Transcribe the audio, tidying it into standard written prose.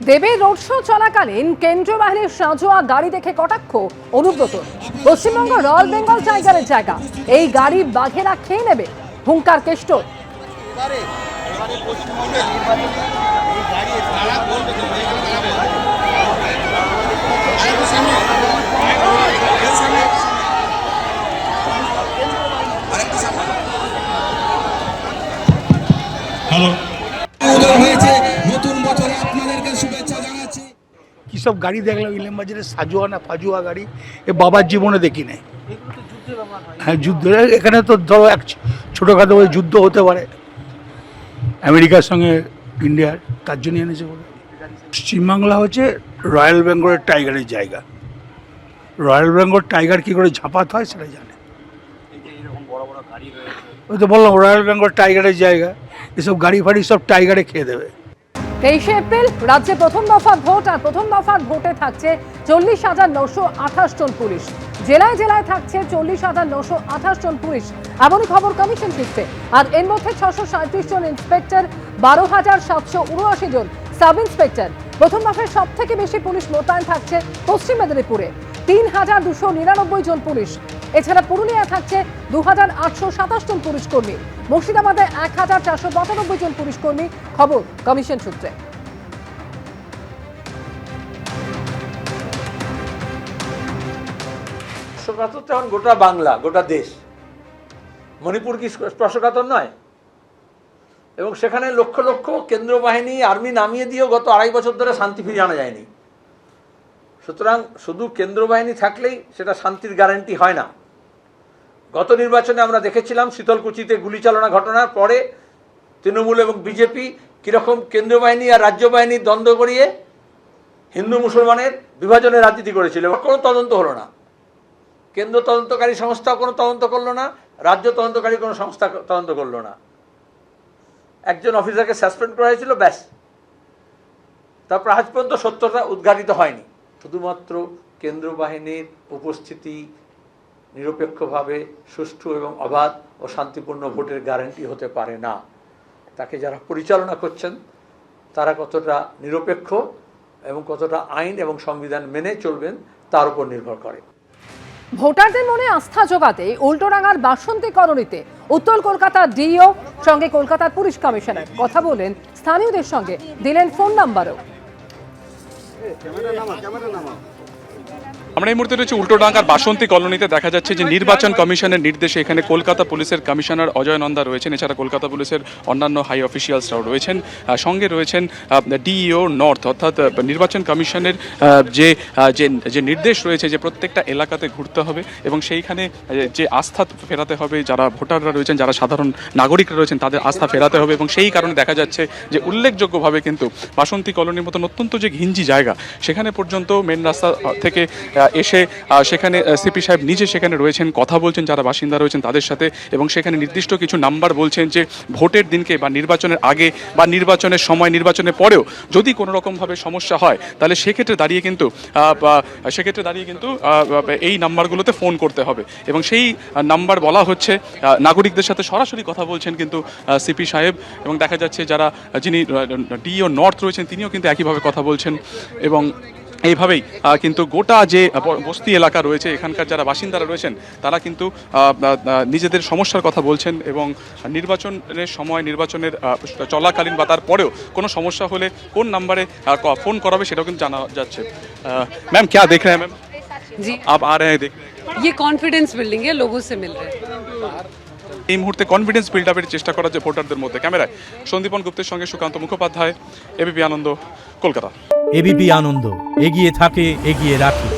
দেবে road show চলাকালীন কেন্দ্রীয় বাহিনীর সাঁজোয়া গাড়ি দেখে কটাক্ষ অনুব্রত। পশ্চিমবঙ্গ রয়্যাল বেঙ্গল টাইগারের জায়গা, এই গাড়ি বাঘেরা খেয়ে নেবে, হুঙ্কার কেষ্ট। কি সব গাড়ি দেখলাম ইলাম বাজারে, সাজুয়া না ফাজুয়া গাড়ি, এ বাবার জীবনে দেখি নাই। হ্যাঁ, যুদ্ধ এখানে তো ধরো এক ছোটোখাটো ওই যুদ্ধ হতে পারে আমেরিকার সঙ্গে ইন্ডিয়ার, তার জন্য এনেছে বলে। পশ্চিমবাংলা হচ্ছে রয়্যাল বেঙ্গলের টাইগারের জায়গা। রয়্যাল বেঙ্গল টাইগার কী করে ঝাঁপাত হয় সেটা জানে। ওই তো বললাম রয়্যাল বেঙ্গল টাইগারের জায়গা, এসব গাড়ি ফাড়ি সব টাইগারে খেয়ে দেবে। 23শে এপ্রিল রাজ্যে প্রথম দফার ভোট, আর প্রথম দফার ভোটে থাকছে 40,928 জন পুলিশ। জেলায় জেলায় থাকছে 40,928 জন পুলিশ, এমনই খবর কমিশন সূত্রে। আর এর মধ্যে 637 জন ইন্সপেক্টর, 12,779 জন সাব ইন্সপেক্টর। প্রথম দফায় সব থেকে বেশি পুলিশ মোতায়েন থাকছে পশ্চিম মেদিনীপুরে, 3,299 জন পুলিশ। এছাড়া পুরুলিয়ায় থাকছে 2,827 জন পুলিশ কর্মী, মুর্শিদাবাদে 1,495 জন পুলিশ কর্মী, খবর কমিশন সূত্রে। স্পর্শকাতর তেমন গোটা বাংলা, গোটা দেশ। মণিপুর কি স্পর্শকাতর নয়? এবং সেখানে লক্ষ লক্ষ কেন্দ্র বাহিনী, আর্মি নামিয়ে দিয়েও গত 2.5 বছর ধরে শান্তি ফিরিয়ে আনা যায়নি। সুতরাং শুধু কেন্দ্র বাহিনী থাকলেই সেটা শান্তির গ্যারান্টি হয় না। গত নির্বাচনে আমরা দেখেছিলাম শীতলকুচিতে গুলি চালনা ঘটনার পরে তৃণমূল এবং বিজেপি কীরকম কেন্দ্র বাহিনী আর রাজ্য বাহিনীর দ্বন্দ্ব করিয়ে হিন্দু মুসলমানের বিভাজনের রাজনীতি করেছিল। কোনো তদন্ত হলো না, কেন্দ্র তদন্তকারী সংস্থা কোনো তদন্ত করলো না, রাজ্য তদন্তকারী কোনো সংস্থা তদন্ত করলো না। একজন অফিসারকে সাসপেন্ড করা হয়েছিল, ব্যাস। তারপর আজ পর্যন্ত সত্যতা উদ্ঘাটিত হয়নি। শুধুমাত্র কেন্দ্র বাহিনীর উপস্থিতি নিরপেক্ষভাবে সুষ্ঠু এবং অবাধ ও শান্তিপূর্ণ ভোটের গ্যারান্টি হতে পারে না। তাকে যারা পরিচালনা করছেন তারা কতটা নিরপেক্ষ এবং কতটা আইন এবং সংবিধান মেনে চলবেন তার উপর নির্ভর করে। ভোটারদের মনে আস্থা জোগাতে উল্টোডাঙ্গার বাসন্তী কলোনিতে উত্তর কলকাতার ডিইও সঙ্গে কলকাতার পুলিশ কমিশনার কথা বলেন, স্থানীয়দের সঙ্গে দিলেন ফোন নাম্বারও। আমরা এই মুহূর্তে রয়েছে উল্টোডাঙ্গার বাসন্তী কলোনিতে। দেখা যাচ্ছে যে নির্বাচন কমিশনের নির্দেশে এখানে কলকাতা পুলিশের কমিশনার অজয় নন্দা রয়েছেন, এছাড়া কলকাতা পুলিশের অন্যান্য হাই অফিসিয়ালসরাও রয়েছেন, সঙ্গে রয়েছেন ডিইও নর্থ, অর্থাৎ নির্বাচন কমিশনের যে নির্দেশ রয়েছে যে প্রত্যেকটা এলাকাতে ঘুরতে হবে এবং সেইখানে যে আস্থা ফেরাতে হবে, যারা ভোটাররা রয়েছেন, যারা সাধারণ নাগরিকরা রয়েছেন তাদের আস্থা ফেরাতে হবে। এবং সেই কারণে দেখা যাচ্ছে যে উল্লেখযোগ্যভাবে কিন্তু বাসন্তী কলোনির মতন অত্যন্ত যে ঘিঞ্জি জায়গা, সেখানে পর্যন্ত মেন রাস্তা থেকে এসে সেখানে সিপি সাহেব নিজে সেখানে রয়েছেন, কথা বলছেন যারা বাসিন্দা রয়েছেন তাদের সাথে, এবং সেখানে নির্দিষ্ট কিছু নাম্বার বলছেন যে ভোটের দিনকে বা নির্বাচনের আগে বা নির্বাচনের সময়, নির্বাচনের পরেও যদি কোনো রকমভাবে সমস্যা হয় তাহলে সেক্ষেত্রে দাঁড়িয়ে কিন্তু এই নাম্বারগুলোতে ফোন করতে হবে। এবং সেই নাম্বার বলা হচ্ছে, নাগরিকদের সাথে সরাসরি কথা বলছেন কিন্তু সিপি সাহেব। এবং দেখা যাচ্ছে যিনি ডিইও নর্থ রয়েছেন তিনিও কিন্তু একইভাবে কথা বলছেন। এবং এইভাবেই কিন্তু গোটা যে বস্তি এলাকা রয়েছে, এখানকার যারা বাসিন্দারা রয়েছেন তারা কিন্তু নিজেদের সমস্যার কথা বলছেন। এবং নির্বাচনের সময়, নির্বাচনের চলাকালীন বা তারপরেও কোনো সমস্যা হলে কোন নাম্বারে ফোন করা হবে সেটাও কিন্তু জানা যাচ্ছে। मैम क्या देख रहे हैं मैम? जी आप आ रहे हैं देख ये कॉन्फिडेंस बिल्डिंग है, लोगों से मिल रहे हैं। এই মুহূর্তে কনফিডেন্স বিল্ড আপের চেষ্টা করা যে ভোটারদের মধ্যে। ক্যামেরায় সন্দীপন গুপ্তের সঙ্গে সুকান্ত মুখোপাধ্যায়, এবিপি আনন্দ, কলকাতা। এবিপি আনন্দ, এগিয়ে থাকে, এগিয়ে রাখে।